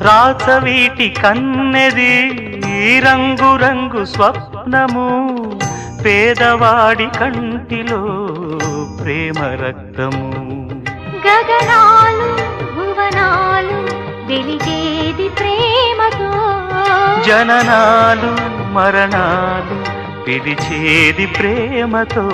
రాచవీటి కన్నెది రంగు రంగు స్వప్నము పేదవాడి కంటిలో ప్రేమ రక్తము గగనాలు భువనాలు వెలిగేది ప్రేమతో జననాలు మరణాలు పిలిచేది ప్రేమతో